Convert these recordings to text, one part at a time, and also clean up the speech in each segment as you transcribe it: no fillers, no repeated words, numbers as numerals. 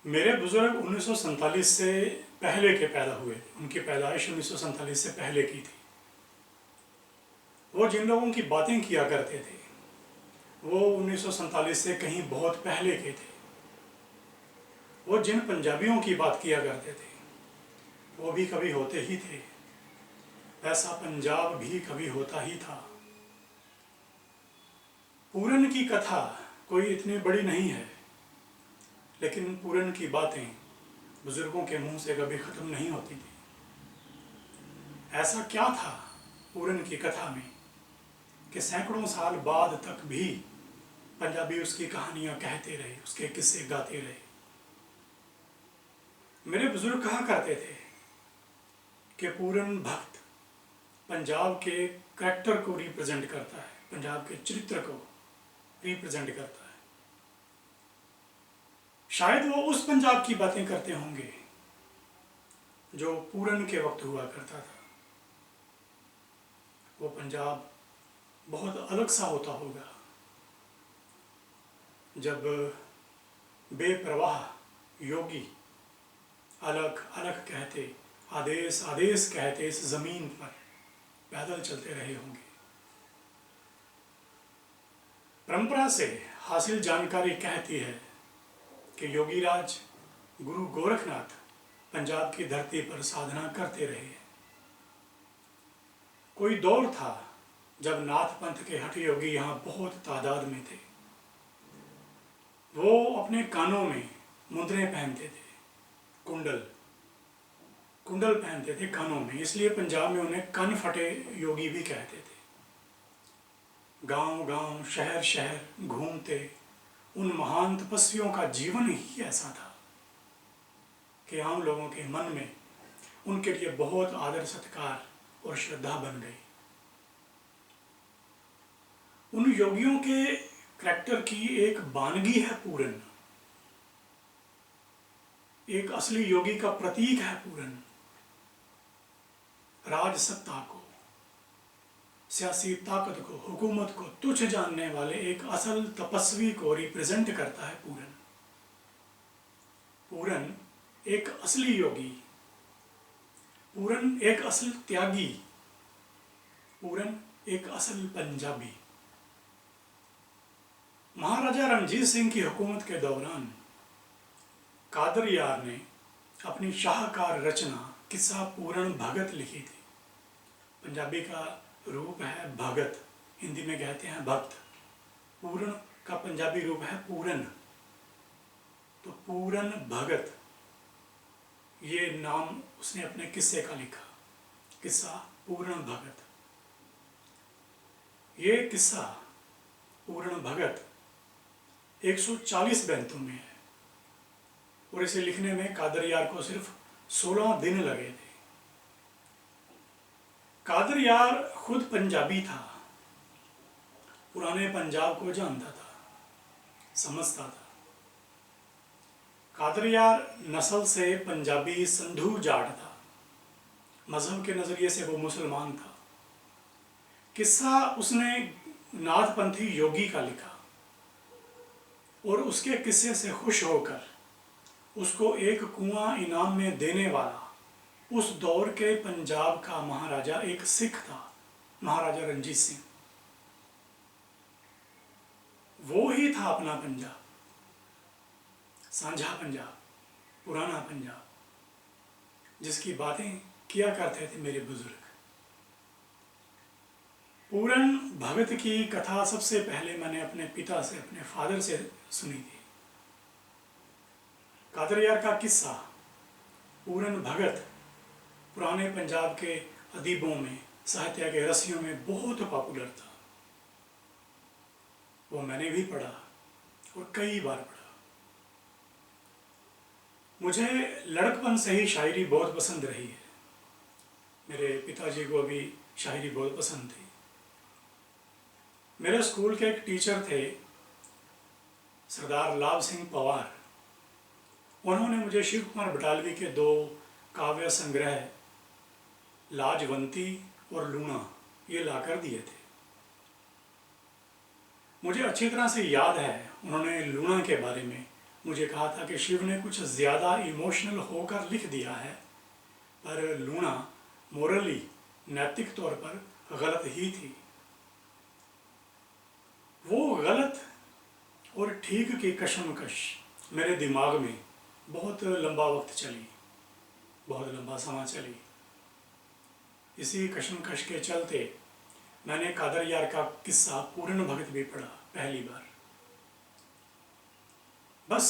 मेरे बुजुर्ग 1947 से पहले के पैदा हुए थे। उनकी पैदाइश 1947 से पहले की थी। वो जिन लोगों की बातें किया करते थे वो 1947 से कहीं बहुत पहले के थे। वो जिन पंजाबियों की बात किया करते थे वो भी कभी होते ही थे। ऐसा पंजाब भी कभी होता ही था। पूरन की कथा कोई इतनी बड़ी नहीं है, लेकिन पूरन की बातें बुजुर्गों के मुंह से कभी ख़त्म नहीं होती थी। ऐसा क्या था पूरन की कथा में कि सैकड़ों साल बाद तक भी पंजाबी उसकी कहानियाँ कहते रहे, उसके किस्से गाते रहे। मेरे बुजुर्ग कहा करते थे कि पूरन भक्त पंजाब के करैक्टर को रिप्रेजेंट करता है, पंजाब के चरित्र को रिप्रेजेंट करता है। शायद वो उस पंजाब की बातें करते होंगे जो पूरन के वक्त हुआ करता था। वो पंजाब बहुत अलग सा होता होगा जब बेपरवाह योगी अलग अलग कहते, आदेश आदेश कहते इस ज़मीन पर पैदल चलते रहे होंगे। परंपरा से हासिल जानकारी कहती है कि योगीराज गुरु गोरखनाथ पंजाब की धरती पर साधना करते रहे। कोई दौर था जब नाथ पंथ के हठ योगी यहाँ बहुत तादाद में थे। वो अपने कानों में मुद्रें पहनते थे, कुंडल पहनते थे कानों में, इसलिए पंजाब में उन्हें कन फटे योगी भी कहते थे। गांव गांव शहर शहर घूमते उन महान तपस्वियों का जीवन ही ऐसा था कि आम लोगों के मन में उनके लिए बहुत आदर सत्कार और श्रद्धा बन गई। उन योगियों के करैक्टर की एक बानगी है पूरन, एक असली योगी का प्रतीक है पूरन। राज सत्ता को, सियासी ताकत को, हुकूमत को तुच्छ जानने वाले एक असल तपस्वी को रिप्रेजेंट करता है पूरन। पूरन एक असली योगी, पूरन एक असल त्यागी, पूरन एक असल पंजाबी। महाराजा रणजीत सिंह की हुकूमत के दौरान कादर यार ने अपनी शाहकार रचना किस्सा पूरन भगत लिखी थी। पंजाबी का रूप है भगत, हिंदी में कहते हैं भक्त। पूरन का पंजाबी रूप है पूरन, तो पूरन भगत ये नाम उसने अपने किस्से का लिखा, किस्सा पूरन भगत। ये किस्सा पूरन भगत 140 बैंतों में है और इसे लिखने में कादर यार को सिर्फ 16 दिन लगे थे। कादर यार खुद पंजाबी था, पुराने पंजाब को जानता था, समझता था। कादर यार नस्ल से पंजाबी संधू जाट था, मजहब के नज़रिए से वो मुसलमान था। किस्सा उसने नाथपंथी योगी का लिखा और उसके किस्से से खुश होकर उसको एक कुआं इनाम में देने वाला उस दौर के पंजाब का महाराजा एक सिख था, महाराजा रणजीत सिंह। वो ही था अपना पंजाब, साझा पंजाब, पुराना पंजाब, जिसकी बातें किया करते थे मेरे बुजुर्ग। पूरन भगत की कथा सबसे पहले मैंने अपने पिता से, अपने फादर से सुनी थी। कादर यार का किस्सा पूरन भगत पुराने पंजाब के अदीबों में, साहित्य के रसियों में बहुत पॉपुलर था। वो मैंने भी पढ़ा और कई बार पढ़ा। मुझे लड़कपन से ही शायरी बहुत पसंद रही है। मेरे पिताजी को भी शायरी बहुत पसंद थी। मेरे स्कूल के एक टीचर थे सरदार लाभ सिंह पवार। उन्होंने मुझे शिव कुमार बटालवी के 2 काव्य संग्रह लाजवंती और लूणा ये लाकर दिए थे। मुझे अच्छी तरह से याद है उन्होंने लूणा के बारे में मुझे कहा था कि शिव ने कुछ ज़्यादा इमोशनल होकर लिख दिया है, पर लूना मोरली नैतिक तौर पर गलत ही थी। वो गलत और ठीक की कशमकश मेरे दिमाग में बहुत लंबा वक्त चली, बहुत लंबा समय चली। इसी कशमकश के चलते मैंने कादर यार का किस्सा पूर्ण भगत भी पढ़ा पहली बार। बस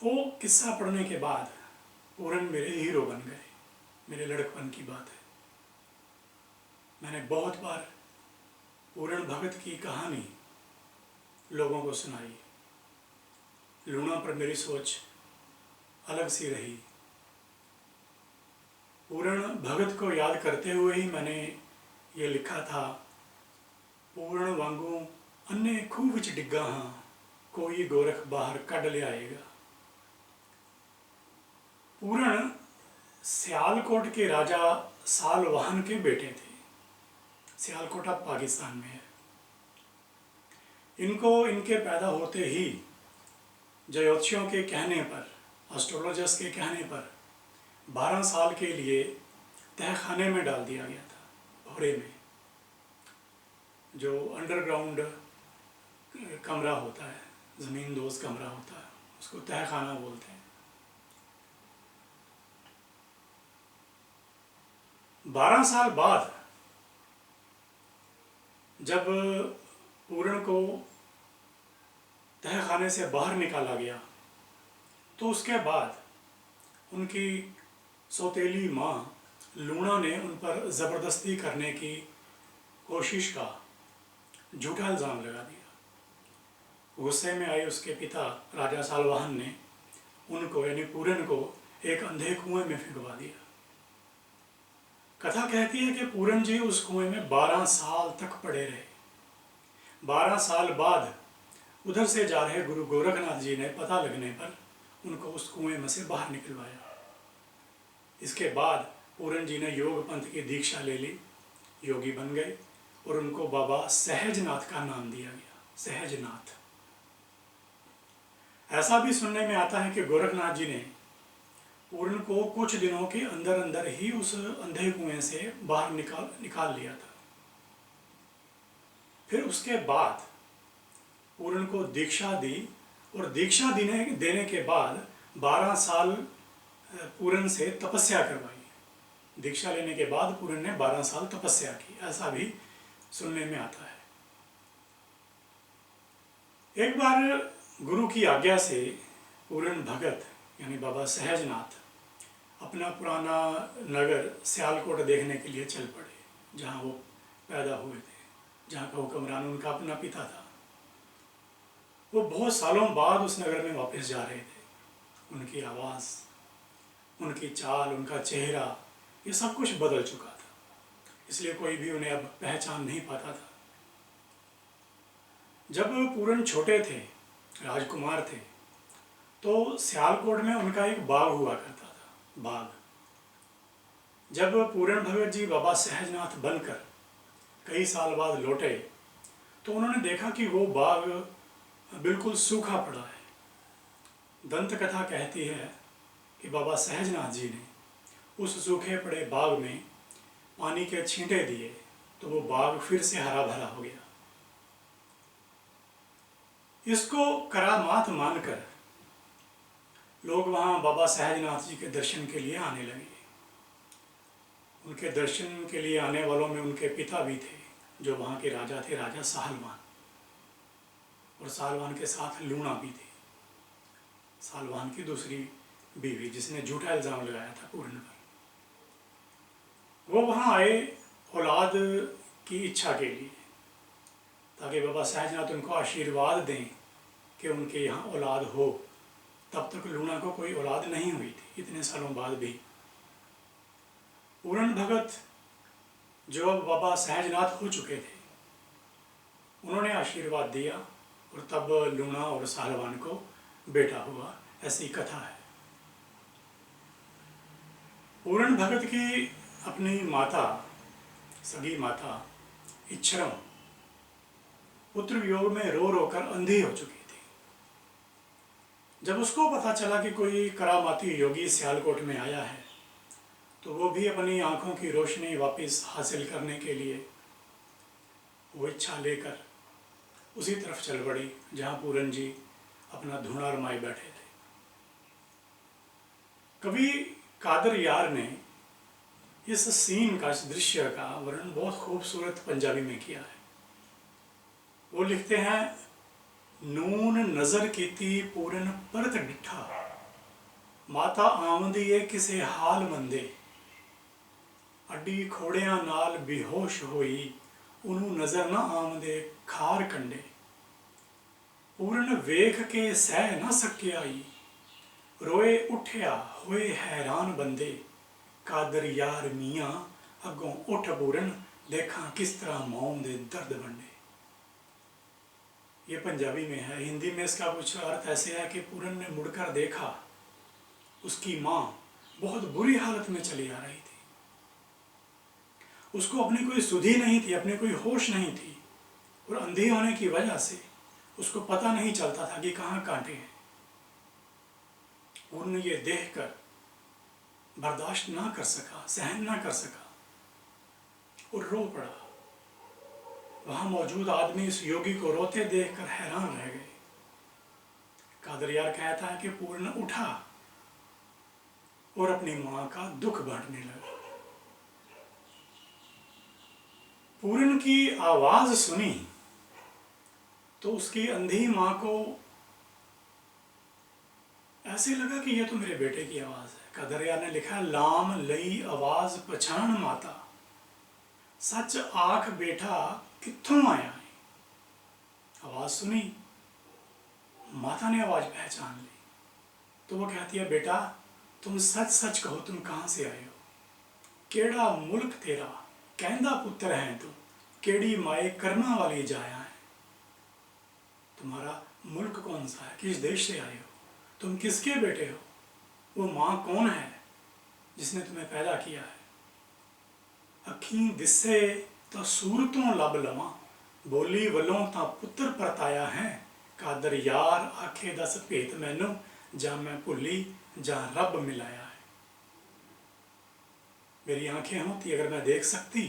वो किस्सा पढ़ने के बाद पूरन मेरे हीरो बन गए। मेरे लड़कपन की बात है। मैंने बहुत बार पूरन भगत की कहानी लोगों को सुनाई। लूना पर मेरी सोच अलग सी रही। पूरण भगत को याद करते हुए ही मैंने ये लिखा था, पूरण वांगू अन्य खूह विच डिग्गा हाँ, कोई गोरख बाहर कढ़ ले आएगा। पूरण सियालकोट के राजा सालवाहन के बेटे थे। सियालकोट अब पाकिस्तान में है। इनको इनके पैदा होते ही ज्योतिषियों के कहने पर, एस्ट्रोलॉजर्स के कहने पर 12 साल के लिए तहखाने में डाल दिया गया था, भोरे में, जो अंडरग्राउंड कमरा होता है, ज़मीन दोज कमरा होता है, उसको तहखाना बोलते हैं। 12 साल बाद जब पूरण को तहखाने से बाहर निकाला गया, तो उसके बाद उनकी सौतेली माँ लूना ने उन पर ज़बरदस्ती करने की कोशिश का झूठा इल्ज़ाम लगा दिया। गुस्से में आए उसके पिता राजा सालवाहन ने उनको यानी पूरन को एक अंधे कुएं में फेंकवा दिया। कथा कहती है कि पूरन जी उस कुएं में 12 साल तक पड़े रहे। 12 साल बाद उधर से जा रहे गुरु गोरखनाथ जी ने पता लगने पर उनको उस कुएं में से बाहर निकलवाया। इसके बाद पूरन जी ने योग पंथ की दीक्षा ले ली, योगी बन गए और उनको बाबा सहजनाथ का नाम दिया गया, सहजनाथ। ऐसा भी सुनने में आता है कि गोरखनाथ जी ने पूरन को कुछ दिनों के अंदर अंदर ही उस अंधे कुएं से बाहर निकाल लिया था। फिर उसके बाद पूरन को दीक्षा दी और दीक्षा देने के बाद 12 साल पूरन से तपस्या करवाई। दीक्षा लेने के बाद पूरन ने 12 साल तपस्या की, ऐसा भी सुनने में आता है। एक बार गुरु की आज्ञा से पूरन भगत यानी बाबा सहजनाथ अपना पुराना नगर सियालकोट देखने के लिए चल पड़े, जहाँ वो पैदा हुए थे, जहाँ का हुक्मरान उनका अपना पिता था। वो बहुत सालों बाद उस नगर में वापस जा रहे थे। उनकी आवाज़, उनकी चाल, उनका चेहरा, ये सब कुछ बदल चुका था, इसलिए कोई भी उन्हें अब पहचान नहीं पाता था। जब पूरन छोटे थे, राजकुमार थे, तो सियालकोट में उनका एक बाग हुआ करता था, बाग। जब पूरन भगत जी बाबा सहजनाथ बनकर कई साल बाद लौटे, तो उन्होंने देखा कि वो बाग बिल्कुल सूखा पड़ा है। दंत कथा कहती है कि बाबा सहजनाथ जी ने उस सूखे पड़े बाग में पानी के छींटे दिए, तो वो बाग फिर से हरा भरा हो गया। इसको करामात मानकर लोग वहाँ बाबा सहजनाथ जी के दर्शन के लिए आने लगे। उनके दर्शन के लिए आने वालों में उनके पिता भी थे, जो वहाँ के राजा थे, राजा सालवान, और सालवान के साथ लूना भी थी, सालवान की दूसरी बीवी, जिसने झूठा इल्ज़ाम लगाया था पूरन पर। वो वहाँ आए औलाद की इच्छा के लिए, ताकि बाबा सहजनाथ उनको आशीर्वाद दें कि उनके यहाँ औलाद हो। तब तक लूना को कोई औलाद नहीं हुई थी, इतने सालों बाद भी। पूरन भगत जो अब बाबा सहजनाथ हो चुके थे, उन्होंने आशीर्वाद दिया और तब लूना और सालवान को बेटा हुआ, ऐसी कथा है। पूरन भगत की अपनी माता, सगी माता इच्छरम, पुत्र वियोग में रो रो कर अंधी हो चुकी थी। जब उसको पता चला कि कोई करामाती योगी सियालकोट में आया है, तो वो भी अपनी आंखों की रोशनी वापस हासिल करने के लिए वो इच्छा लेकर उसी तरफ चल पड़ी जहाँ पूरन जी अपना धुना रमाए बैठे थे। कवि कादर यार ने इस सीन का, इस दृश्य का वर्णन बहुत खूबसूरत पंजाबी में किया है। वो लिखते हैं, नून नज़र कीती पूरन परत डिठा, माता आमदी है किसे हाल मंदे, अड्डी खोड़ियां नाल बेहोश होई, उन्हों नज़र ना आमदे खार कंडे, पूरन वेख के सह ना सके आई, रोए उठिया होए हैरान बंदे, कादर यार मियाँ अगों उठ पूरन, देखा किस तरह मौम दे दर्द बंडे। ये पंजाबी में है। हिंदी में इसका कुछ अर्थ ऐसे है कि पूरन ने मुड़कर देखा, उसकी माँ बहुत बुरी हालत में चली आ रही थी। उसको अपनी कोई सुधि नहीं थी, अपनी कोई होश नहीं थी, और अंधी होने की वजह से उसको पता नहीं चलता था कि कहाँ कांटे हैं। उन्होंने ये देखकर बर्दाश्त ना कर सका, सहन ना कर सका और रो पड़ा। वहां मौजूद आदमी इस योगी को रोते देखकर हैरान रह गए। कादर यार कहता है कि पूर्ण उठा और अपनी मां का दुख बांटने लगा। पूर्ण की आवाज सुनी तो उसकी अंधी मां को ऐसे लगा कि यह तो मेरे बेटे की आवाज है। कादर यार ने लिखा, लाम लई आवाज पछाण माता, सच आख बेटा कित्थों आया है। आवाज सुनी, माता ने आवाज पहचान ली तो वो कहती है, बेटा तुम सच सच कहो, तुम कहाँ से आए हो, केड़ा मुल्क तेरा, कहंदा पुत्र है तू, केड़ी माए करना वाली जाया है। तुम्हारा मुल्क कौन सा है, किस देश से आए हो, तुम किसके बेटे हो, वो माँ कौन है जिसने तुम्हें पैदा किया है। अखी दिसे तो सूरतों लब लवा, बोली वलों ता पुत्र परताया है, कादर यार आखे दस भेत मैनू, जा मैं भुली जा रब मिलाया है। मेरी आंखें होती, अगर मैं देख सकती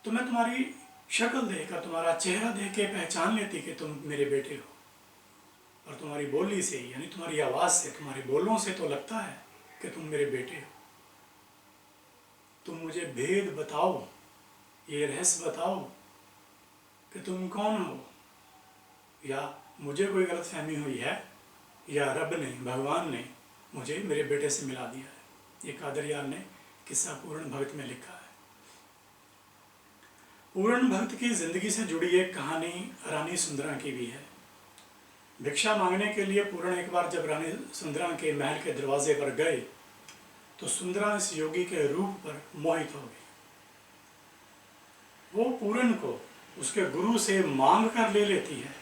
तो मैं तुम्हारी शक्ल देखकर, तुम्हारा चेहरा देख के पहचान लेती कि तुम मेरे बेटे हो। और तुम्हारी बोली से, यानी तुम्हारी आवाज़ से, तुम्हारे बोलों से तो लगता है कि तुम मेरे बेटे हो। तुम मुझे भेद बताओ, ये रहस्य बताओ कि तुम कौन हो, या मुझे कोई गलतफहमी हुई है, या रब ने, भगवान ने मुझे मेरे बेटे से मिला दिया है। ये कादर यार ने किस्सा पूर्ण भगत में लिखा है। पूर्ण भक्त की जिंदगी से जुड़ी एक कहानी रानी सुंदरा की भी है। भिक्षा मांगने के लिए पूर्ण एक बार जब रानी सुंदरा के महल के दरवाजे पर गए तो सुंदरा इस योगी के रूप पर मोहित हो गई। वो पूर्ण को उसके गुरु से मांग कर ले लेती है,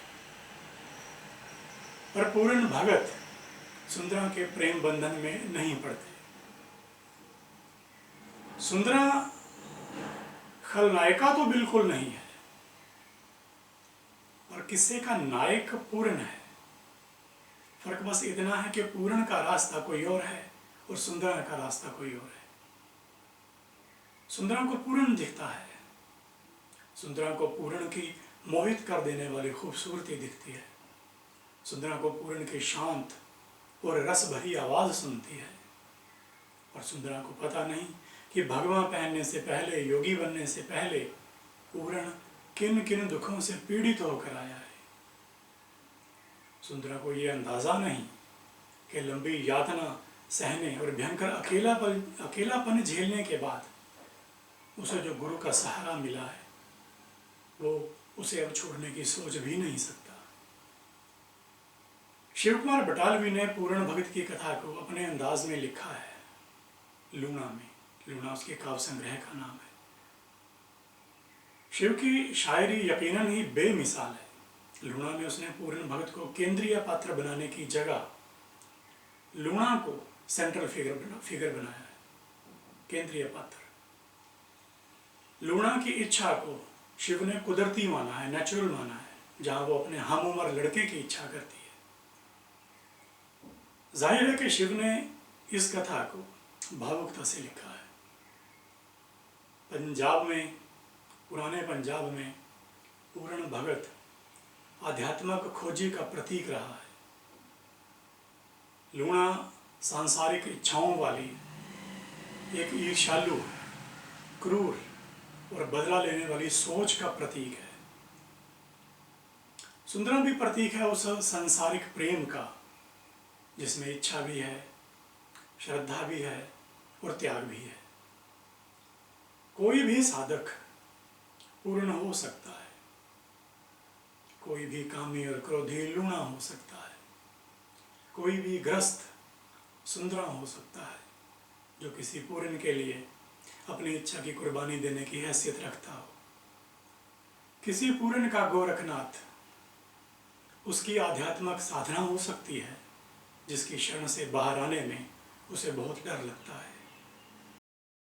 पर पूर्ण भगत सुंदरा के प्रेम बंधन में नहीं पड़ते। सुंदरा खलनायिका तो बिल्कुल नहीं है, और किस्से का नायक पूर्ण है। फर्क बस इतना है कि पूर्ण का रास्ता कोई और है और सुंदरा का रास्ता कोई और है। सुंदरा को पूर्ण दिखता है, सुंदरा को पूर्ण की मोहित कर देने वाली खूबसूरती दिखती है। सुंदरा को पूर्ण की शांत और रस भरी आवाज़ सुनती है, और सुंदरा को पता नहीं कि भगवा पहनने से पहले, योगी बनने से पहले पूर्ण किन किन दुखों से पीड़ित होकर आया है। सुंदरा को ये अंदाज़ा नहीं कि लंबी यातना सहने और भयंकर अकेलापन झेलने के बाद उसे जो गुरु का सहारा मिला है, वो उसे अब छोड़ने की सोच भी नहीं सकता। शिव कुमार बटालवी ने पूर्ण भगत की कथा को अपने अंदाज में लिखा है लूणा में। लूणा उसके काव्य संग्रह का नाम है। शिव की शायरी यकीनन ही बेमिसाल है। लूणा में उसने पूर्ण भगत को केंद्रीय पात्र बनाने की जगह लूणा को सेंट्रल फिगर बनाया है, केंद्रीय पात्र। लूणा की इच्छा को शिव ने कुदरती माना है, नेचुरल माना है, जहाँ वो अपने हम उम्र लड़के की इच्छा करती है। जाहिर है कि शिव ने इस कथा को भावुकता से लिखा है। पंजाब में, पुराने पंजाब में पूरण भगत आध्यात्मिक खोजी का प्रतीक रहा है। लूणा सांसारिक इच्छाओं वाली एक ईर्ष्यालु, क्रूर और बदला लेने वाली सोच का प्रतीक है। सुंदरम भी प्रतीक है उस सांसारिक प्रेम का जिसमें इच्छा भी है, श्रद्धा भी है और त्याग भी है। कोई भी साधक पूर्ण हो सकता है, कोई भी कामी और क्रोधी लूणा हो सकता है, कोई भी ग्रस्त सुंदरा हो सकता है जो किसी पूर्ण के लिए अपनी इच्छा की कुर्बानी देने की हैसियत रखता हो। किसी पूर्ण का गोरखनाथ उसकी आध्यात्मिक साधना हो सकती है जिसकी शरण से बाहर आने में उसे बहुत डर लगता है।